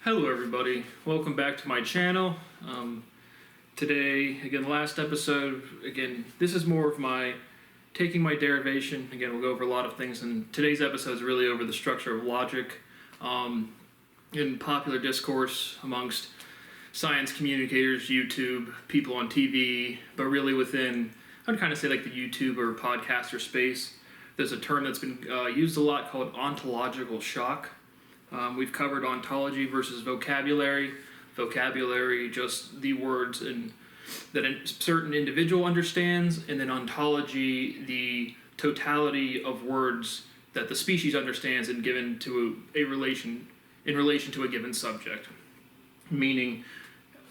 Hello everybody, welcome back to my channel. Today, again, last episode, this is more of my taking my derivation. Again, we'll go over a lot of things, and today's episode is really over the structure of logic in popular discourse amongst science communicators, YouTube, people on TV, but really within, I'd kind of say like the YouTube or podcaster space. There's a term that's been used a lot called ontological shock. We've covered ontology versus vocabulary. Vocabulary, just the words that a certain individual understands, and then ontology, the totality of words that the species understands and given to in relation to a given subject. Meaning,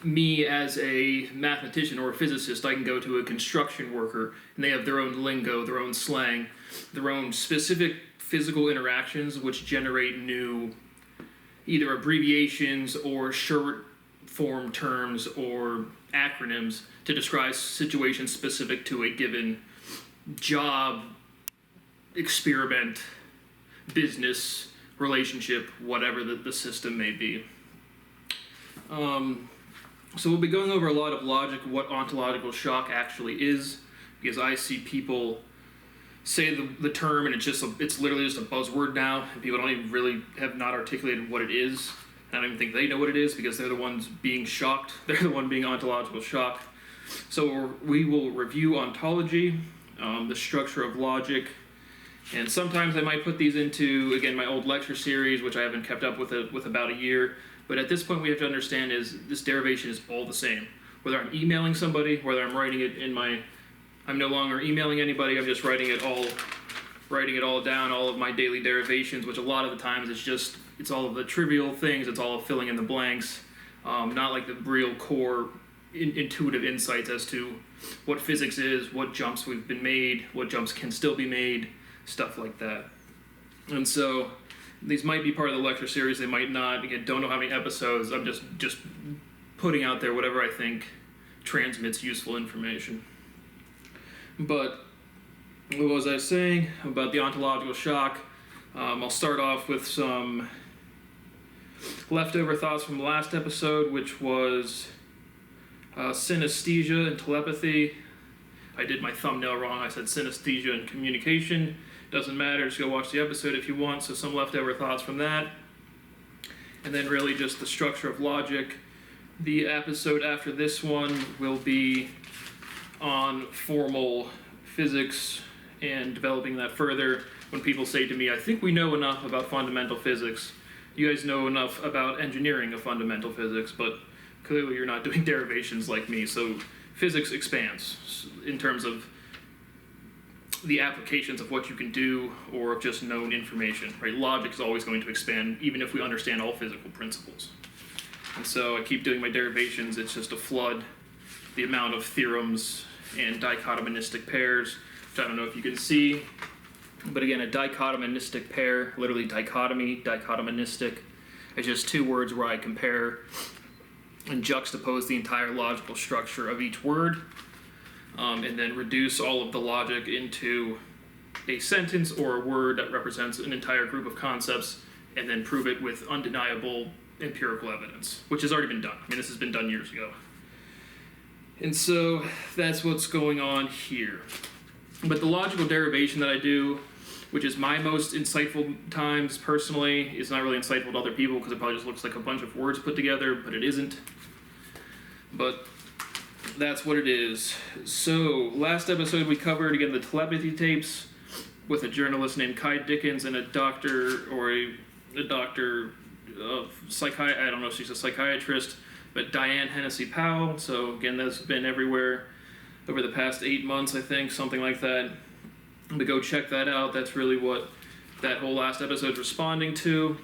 me as a mathematician or a physicist, I can go to a construction worker and they have their own lingo, their own slang, their own specific physical interactions which generate new either abbreviations or short form terms or acronyms to describe situations specific to a given job, experiment, business, relationship, whatever the system may be. So we'll be going over a lot of logic, what ontological shock actually is, because I see people say the term and it's literally just a buzzword now, and people don't even really have not articulated what it is. I don't even think they know what it is because they're the ones being shocked. They're the one being ontological shocked. So we will review ontology, the structure of logic, and sometimes I might put these into, again, my old lecture series, which I haven't kept up with about a year. But at this point, we have to understand is this derivation is all the same. Whether I'm emailing somebody, whether I'm writing it in I'm no longer emailing anybody, I'm just writing it all down, all of my daily derivations, which a lot of the times it's all of the trivial things, it's all of filling in the blanks, not like the real core intuitive insights as to what physics is, what jumps we've been made, what jumps can still be made, stuff like that. And so these might be part of the lecture series, they might not. Again, don't know how many episodes, I'm just putting out there whatever I think transmits useful information. But what was I saying about the ontological shock? I'll start off with some leftover thoughts from the last episode, which was synesthesia and telepathy. I did my thumbnail wrong. I said synesthesia and communication. Doesn't matter. Just go watch the episode if you want. So some leftover thoughts from that. And then really just the structure of logic. The episode after this one will be on formal physics and developing that further. When people say to me, I think we know enough about fundamental physics. You guys know enough about engineering of fundamental physics, but clearly you're not doing derivations like me. So physics expands in terms of the applications of what you can do or of just known information, right? Logic is always going to expand even if we understand all physical principles. And so I keep doing my derivations. It's just a flood. The amount of theorems and dichotomistic pairs, which I don't know if you can see, but again, a dichotomistic pair, literally dichotomy, dichotomistic, is just two words where I compare and juxtapose the entire logical structure of each word, and then reduce all of the logic into a sentence or a word that represents an entire group of concepts, and then prove it with undeniable empirical evidence, which has already been done. I mean, this has been done years ago. And so that's what's going on here. But the logical derivation that I do, which is my most insightful times personally, is not really insightful to other people because it probably just looks like a bunch of words put together, but it isn't. But that's what it is. So last episode we covered, again, the telepathy tapes with a journalist named Kai Dickens and a doctor or a doctor of psychiatry, I don't know if she's a psychiatrist, but Diane Hennessy Powell. So again, that's been everywhere over the past 8 months, I think, something like that. But go check that out. That's really what that whole last episode's responding to.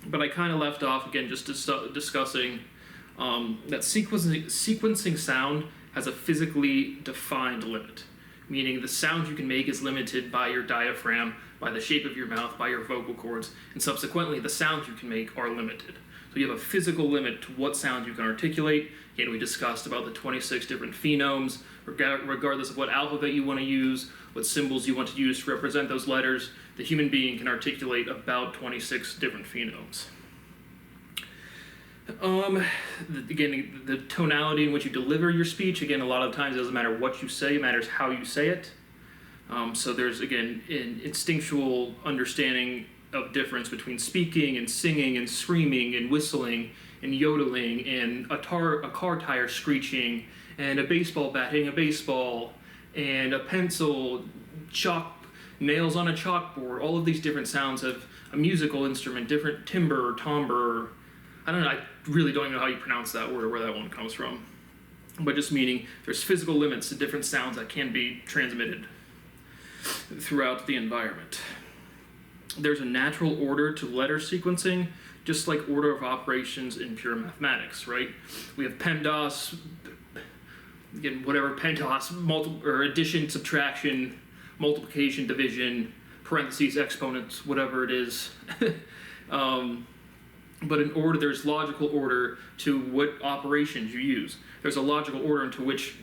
But I kind of left off, again, just discussing that sequencing sound has a physically defined limit, meaning the sound you can make is limited by your diaphragm, by the shape of your mouth, by your vocal cords, and subsequently the sounds you can make are limited. So you have a physical limit to what sound you can articulate. Again, we discussed about the 26 different phonemes, regardless of what alphabet you want to use, what symbols you want to use to represent those letters. The human being can articulate about 26 different phonemes. Again, the tonality in which you deliver your speech, again, a lot of times it doesn't matter what you say, it matters how you say it. So there's, again, an instinctual understanding of difference between speaking and singing and screaming and whistling and yodeling and a car tire screeching and a baseball bat hitting a baseball and a pencil, nails on a chalkboard. All of these different sounds of a musical instrument, different timbre or timbre. I don't know, I really don't even know how you pronounce that word or where that one comes from. But just meaning there's physical limits to different sounds that can be transmitted throughout the environment. There's a natural order to letter sequencing, just like order of operations in pure mathematics, right? We have PEMDAS, again, whatever PEMDAS, or addition, subtraction, multiplication, division, parentheses, exponents, whatever it is. But in order, there's logical order to what operations you use. There's a logical order into which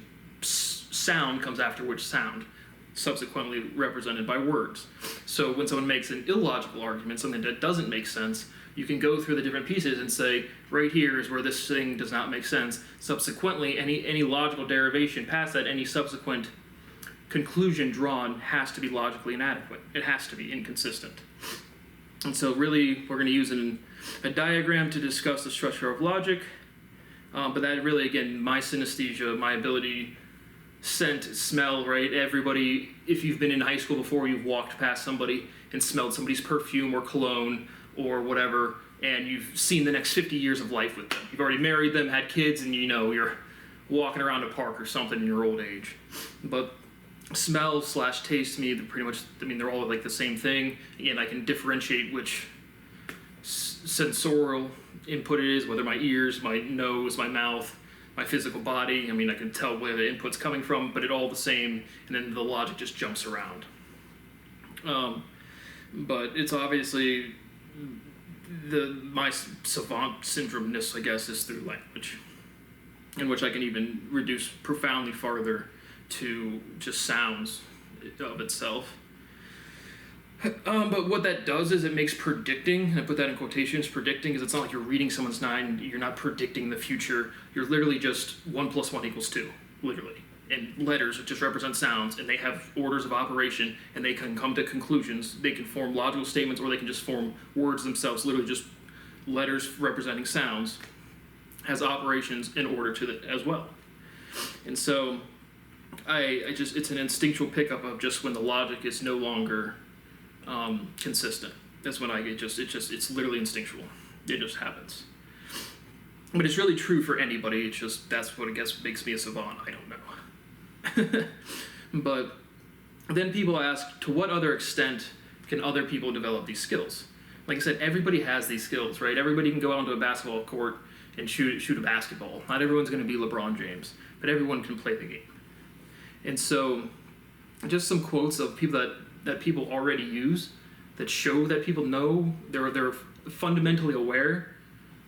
sound comes after which sound, subsequently represented by words. So when someone makes an illogical argument, something that doesn't make sense, you can go through the different pieces and say, right here is where this thing does not make sense. Subsequently, any logical derivation past that, any subsequent conclusion drawn has to be logically inadequate. It has to be inconsistent. And so really, we're going to use a diagram to discuss the structure of logic. But that really, again, my synesthesia, my ability, scent, smell, right? Everybody, if you've been in high school before, you've walked past somebody and smelled somebody's perfume or cologne or whatever, and you've seen the next 50 years of life with them. You've already married them, had kids, and you're walking around a park or something in your old age. But smell / taste to me, they're all like the same thing. Again, I can differentiate which sensorial input it is, whether my ears, my nose, my mouth, my physical body. I can tell where the input's coming from, but it's all the same, and then the logic just jumps around. But it's obviously my savant syndrome-ness, I guess, is through language, in which I can even reduce profoundly farther to just sounds of itself. But what that does is it makes predicting, and I put that in quotations, predicting, because it's not like you're reading someone's mind, you're not predicting the future, you're literally just 1 + 1 = 2, literally. And letters just represent sounds, and they have orders of operation, and they can come to conclusions, they can form logical statements, or they can just form words themselves, literally just letters representing sounds, has operations in order to that as well. And so, it's an instinctual pickup of just when the logic is no longer consistent. That's when it's literally instinctual. It just happens. But it's really true for anybody. That's what I guess makes me a savant. I don't know. But then people ask, to what other extent can other people develop these skills? Like I said, everybody has these skills, right? Everybody can go out onto a basketball court and shoot a basketball. Not everyone's going to be LeBron James, but everyone can play the game. And so, just some quotes of people that people already use that show that people know they're fundamentally aware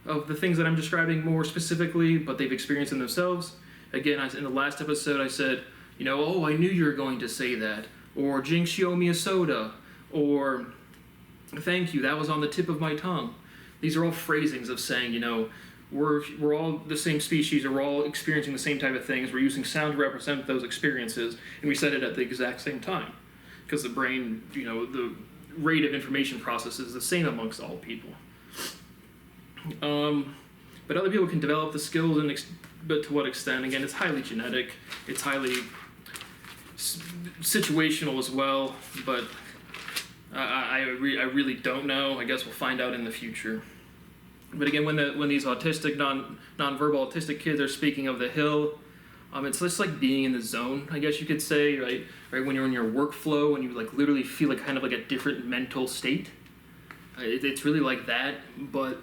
of the things that I'm describing more specifically, but they've experienced them themselves. Again, in the last episode, I said, oh, I knew you were going to say that, or Jinx, you owe me a soda, or thank you, that was on the tip of my tongue. These are all phrasings of saying, we're all the same species, or we're all experiencing the same type of things. We're using sound to represent those experiences, and we said it at the exact same time, because the brain, the rate of information process is the same amongst all people. But other people can develop the skills, but to what extent? Again, it's highly genetic. It's highly situational as well. But I really don't know. I guess we'll find out in the future. But again, when these autistic, non-verbal autistic kids are speaking of the hill, it's just like being in the zone, I guess you could say, right? Right, when you're in your workflow and you literally feel kind of like a different mental state. It's really like that, but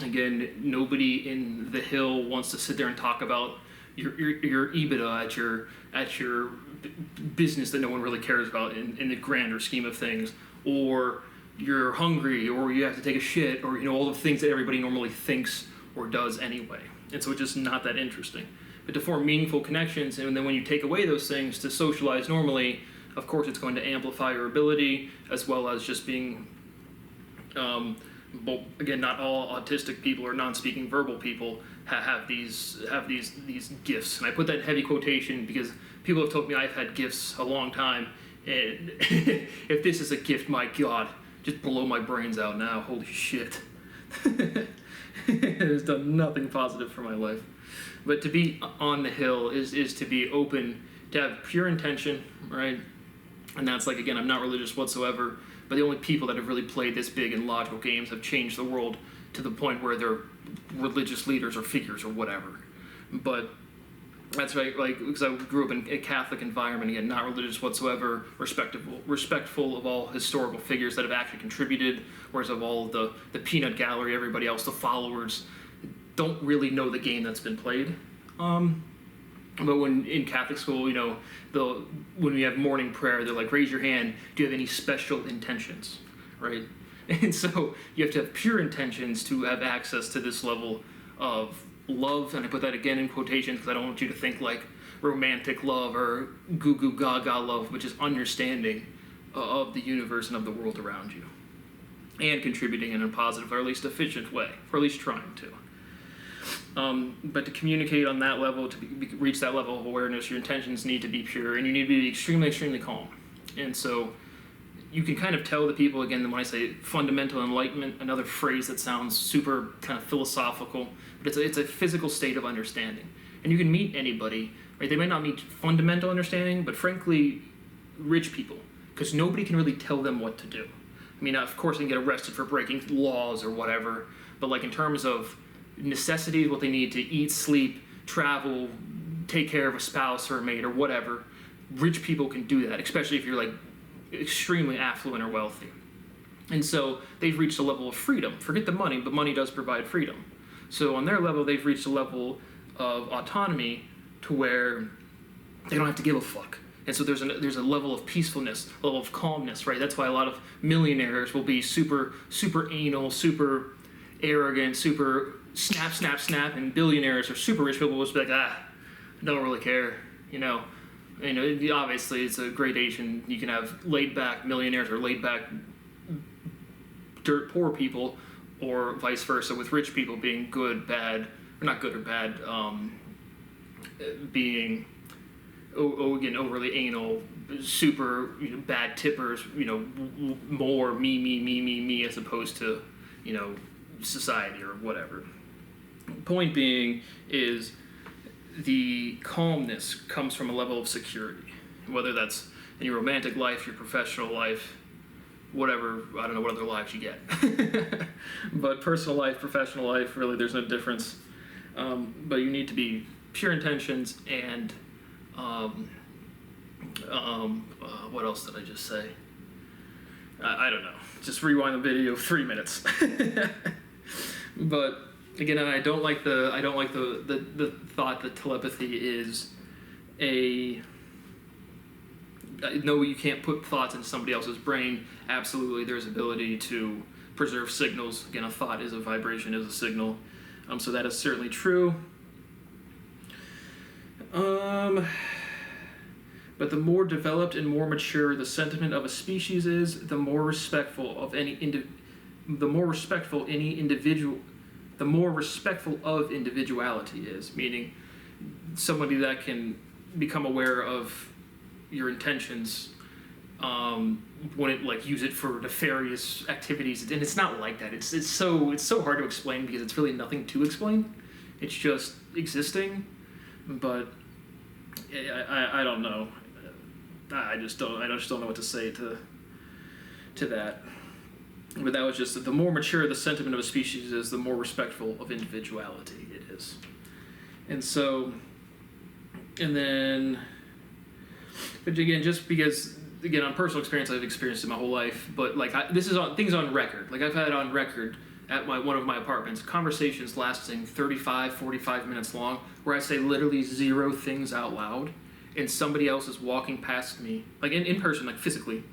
again, nobody in the hill wants to sit there and talk about your EBITDA at your business that no one really cares about in the grander scheme of things, or you're hungry, or you have to take a shit, or all the things that everybody normally thinks or does anyway. And so it's just not that interesting. But to form meaningful connections, and then when you take away those things to socialize normally, of course it's going to amplify your ability, as well as just being But again, not all autistic people or non-speaking verbal people have these gifts, and I put that in heavy quotation because people have told me I've had gifts a long time, and if this is a gift, my God, just blow my brains out now. Holy shit. It has done nothing positive for my life. But to be on the hill is to be open, to have pure intention, right? And that's like, again, I'm not religious whatsoever, but the only people that have really played this big and logical games have changed the world to the point where they're religious leaders or figures or whatever. But that's right, like, because I grew up in a Catholic environment, again, not religious whatsoever, respectful of all historical figures that have actually contributed, whereas of all of the peanut gallery, everybody else, the followers, don't really know the game that's been played. But when in Catholic school, when we have morning prayer, they're like, raise your hand, do you have any special intentions, right? And so you have to have pure intentions to have access to this level of love, and I put that again in quotations because I don't want you to think like romantic love or goo goo gaga love, which is understanding of the universe and of the world around you, and contributing in a positive or at least efficient way, or at least trying to. But to communicate on that level, to reach that level of awareness, your intentions need to be pure, and you need to be extremely, extremely calm. And so you can kind of tell the people, again, when I say fundamental enlightenment, another phrase that sounds super kind of philosophical, but it's a physical state of understanding. And you can meet anybody, right? They might not meet fundamental understanding, but frankly, rich people, because nobody can really tell them what to do. I mean, of course, they can get arrested for breaking laws or whatever, but like in terms of necessities, what they need to eat, sleep, travel, take care of a spouse or a mate or whatever, rich people can do that, especially if you're like extremely affluent or wealthy. And so they've reached a level of freedom. Forget the money, but money does provide freedom. So on their level, they've reached a level of autonomy to where they don't have to give a fuck. And so there's a level of peacefulness, a level of calmness, right? That's why a lot of millionaires will be super anal, super arrogant, super snap, and billionaires or super rich people will just be like, I don't really care, obviously it's a gradation. You can have laid back millionaires or laid back dirt poor people, or vice versa, with rich people being good, bad, or not good or bad, being again overly anal, super bad tippers, more me as opposed to society or whatever. Point being is the calmness comes from a level of security, whether that's in your romantic life, your professional life, whatever. I don't know what other lives you get. But personal life, professional life, really there's no difference. But you need to be pure intentions and what else did I just say? I don't know. Just rewind the video 3 minutes. But again, I don't like the thought that telepathy is no, you can't put thoughts into somebody else's brain. Absolutely, there's ability to preserve signals. Again, a thought is a vibration, is a signal. So that is certainly true. But the more developed and more mature the sentiment of a species is, the more respectful of individuality is, meaning somebody that can become aware of your intentions, when it use it for nefarious activities, and it's not like that. It's so hard to explain because it's really nothing to explain. It's just existing, but I don't know. I just don't know what to say to that. But that was just that the more mature the sentiment of a species is, the more respectful of individuality it is. And so, but again, just because, again, on personal experience, I've experienced it my whole life, but this is things on record. I've had on record at one of my apartments, conversations lasting 35, 45 minutes long, where I say literally 0 things out loud, and somebody else is walking past me, in person, physically,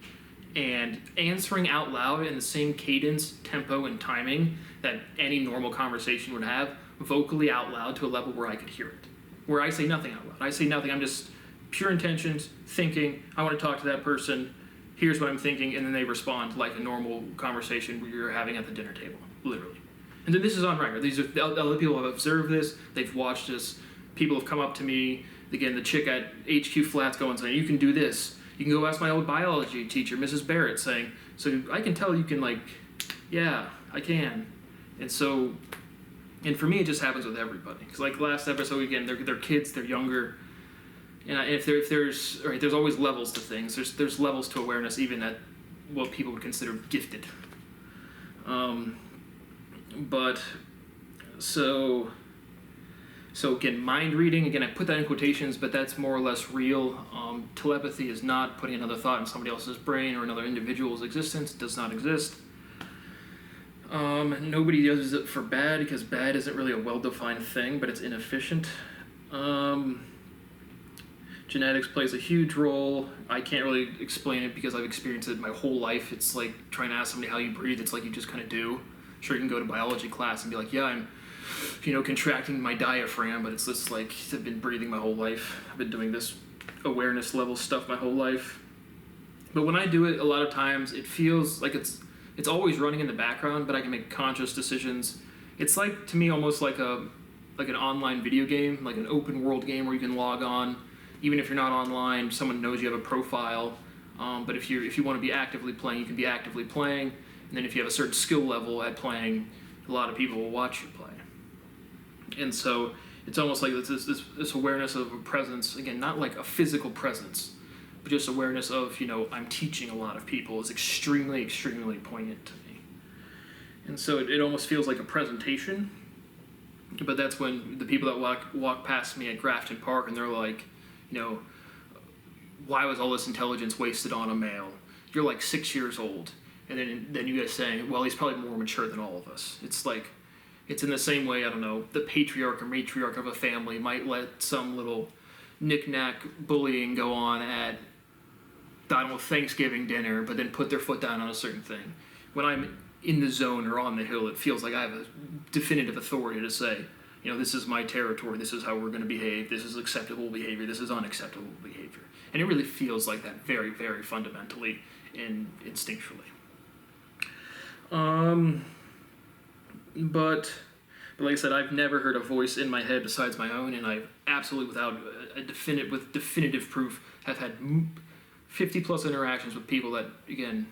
and answering out loud in the same cadence, tempo, and timing that any normal conversation would have, vocally out loud to a level where I could hear it. Where I say nothing out loud. I say nothing, I'm just pure intentions, thinking, I want to talk to that person, here's what I'm thinking, and then they respond like a normal conversation you're having at the dinner table, literally. And then this is on record. These are other people have observed this. They've watched this. People have come up to me. Again, the chick at HQ Flats going saying, "You can do this. You can go ask my old biology teacher, Mrs. Barrett," saying, "So I can tell you can like, yeah, I can." And so, and for me, it just happens with everybody. Because like last episode, again, they're kids, they're younger. And if there's always levels to things. There's levels to awareness, even at what people would consider gifted. But so again, mind reading. Again, I put that in quotations, but that's more or less real. Telepathy is not putting another thought in somebody else's brain or another individual's existence. It does not exist. Nobody does it for bad, because bad isn't really a well-defined thing, but it's inefficient. Genetics plays a huge role. I can't really explain it because I've experienced it my whole life. It's like trying to ask somebody how you breathe. It's like you just kind of do. Sure, you can go to biology class and be like, yeah, I'm, contracting my diaphragm, but it's just like I've been breathing my whole life. I've been doing this awareness level stuff my whole life. But when I do it, a lot of times it feels like it's always running in the background, but I can make conscious decisions. It's like, to me, almost like an online video game, like an open world game where you can log on. Even if you're not online, someone knows you have a profile. But if you want to be actively playing, you can be actively playing. And then if you have a certain skill level at playing, a lot of people will watch you play. And so it's almost like this awareness of a presence, again, not like a physical presence, but just awareness of, I'm teaching a lot of people is extremely, extremely poignant to me. And so it almost feels like a presentation. But that's when the people that walk past me at Grafton Park and they're like, why was all this intelligence wasted on a male? You're like 6 years old. And then you guys saying, well, he's probably more mature than all of us. It's like, it's in the same way, I don't know, the patriarch or matriarch of a family might let some little knick-knack bullying go on at, I don't know, Thanksgiving dinner, but then put their foot down on a certain thing. When I'm in the zone or on the hill, it feels like I have a definitive authority to say, this is my territory, this is how we're going to behave, this is acceptable behavior, this is unacceptable behavior. And it really feels like that very, very fundamentally and instinctually. But like I said, I've never heard a voice in my head besides my own, and I've absolutely, without definitive proof, have had 50 plus interactions with people that, again,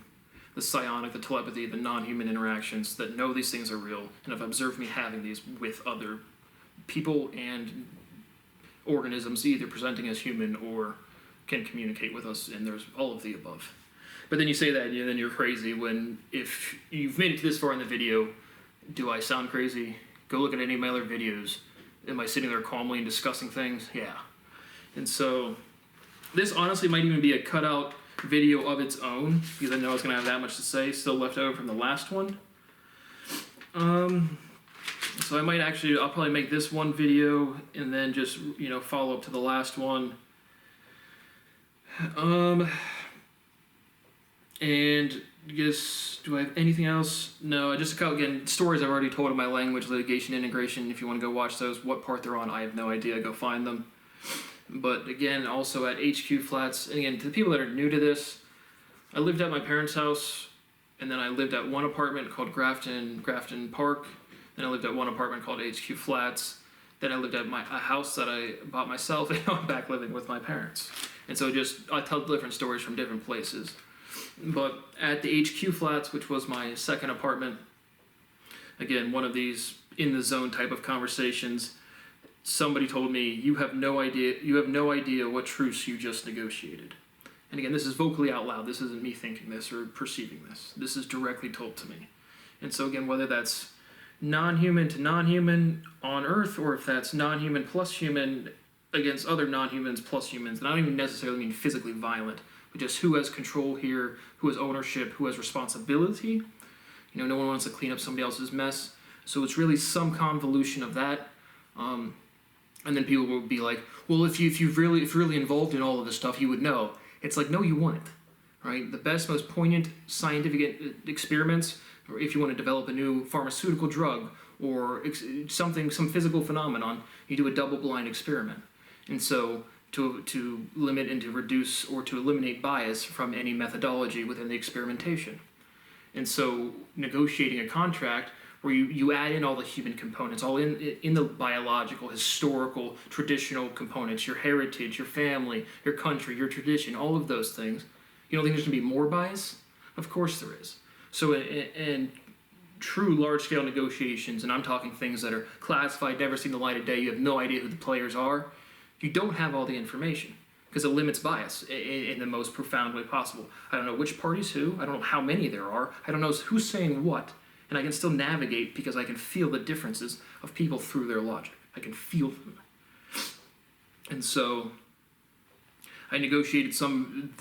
the psionic, the telepathy, the non-human interactions that know these things are real, and have observed me having these with other people and organisms, either presenting as human or can communicate with us, and there's all of the above. But then you say that, and then you're crazy if you've made it to this far in the video. Do I sound crazy? Go look at any of my other videos. Am I sitting there calmly and discussing things? Yeah. And so this honestly might even be a cutout video of its own, because I know I was going to have that much to say still left over from the last one. So I'll probably make this one video and then just, follow up to the last one. And do I have anything else? No, just again, stories I've already told in my language, litigation, integration. If you want to go watch those, what part they're on, I have no idea. Go find them. But again, also at HQ Flats, and again, to the people that are new to this, I lived at my parents' house, and then I lived at one apartment called Grafton Park. Then I lived at one apartment called HQ Flats. Then I lived at a house that I bought myself, and I'm back living with my parents. And so I tell different stories from different places. But at the HQ Flats, which was my second apartment, again, one of these in the zone type of conversations, somebody told me, you have no idea what truce you just negotiated. And again, this is vocally out loud. This isn't me thinking this or perceiving this. This is directly told to me. And so again, whether that's non-human to non-human on Earth, or if that's non-human plus human against other non-humans plus humans, and I don't even necessarily mean physically violent, but just who has control here, who has ownership, who has responsibility. No one wants to clean up somebody else's mess. So it's really some convolution of that. And then people will be like, well, if you're really involved in all of this stuff, you would know. It's like, no, you wouldn't, right? The best, most poignant scientific experiments, or if you want to develop a new pharmaceutical drug or some physical phenomenon, you do a double-blind experiment. And so to limit and to reduce or to eliminate bias from any methodology within the experimentation. And so negotiating a contract where you add in all the human components, all in the biological, historical, traditional components, your heritage, your family, your country, your tradition, all of those things. You don't think there's going to be more bias? Of course there is. So in true large-scale negotiations, and I'm talking things that are classified, never seen the light of day, you have no idea who the players are, you don't have all the information because it limits bias in the most profound way possible. I don't know which party's who, I don't know how many there are, I don't know who's saying what, and I can still navigate because I can feel the differences of people through their logic. I can feel them. And so I negotiated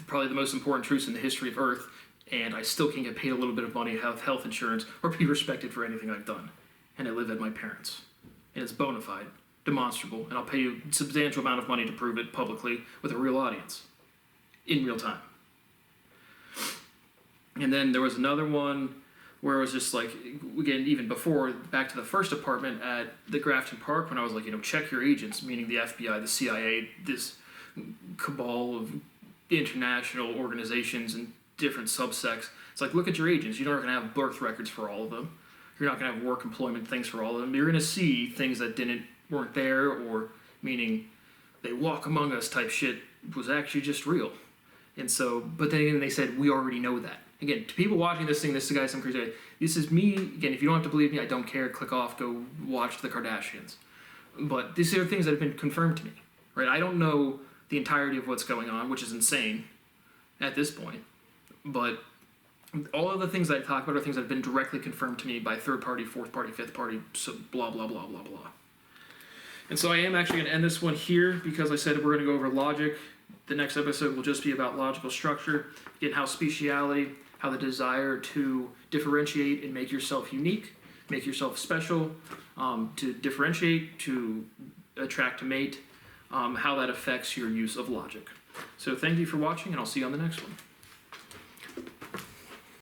probably the most important truths in the history of Earth, and I still can get paid a little bit of money, have health insurance, or be respected for anything I've done. And I live at my parents'. And it's bona fide, demonstrable, and I'll pay you a substantial amount of money to prove it publicly with a real audience, in real time. And then there was another one where it was just like, again, even before, back to the first apartment at the Grafton Park, when I was like, check your agents, meaning the FBI, the CIA, this cabal of international organizations and different subsects. It's like, look at your agents. You're not going to have birth records for all of them. You're not going to have work employment things for all of them. You're going to see things that weren't there, or meaning they walk among us type shit was actually just real. And so, but then they said, we already know that. Again, to people watching this thing, this guy's some crazy. This is me. Again, if you don't have to believe me, I don't care. Click off. Go watch the Kardashians. But these are things that have been confirmed to me, right? I don't know the entirety of what's going on, which is insane at this point. But all of the things that I talk about are things that have been directly confirmed to me by third party, fourth party, fifth party, so blah, blah, blah, blah, blah. And so I am actually going to end this one here because I said we're going to go over logic. The next episode will just be about logical structure, again, how speciality, how the desire to differentiate and make yourself unique, make yourself special, to differentiate, to attract to mate, how that affects your use of logic. So thank you for watching, and I'll see you on the next one.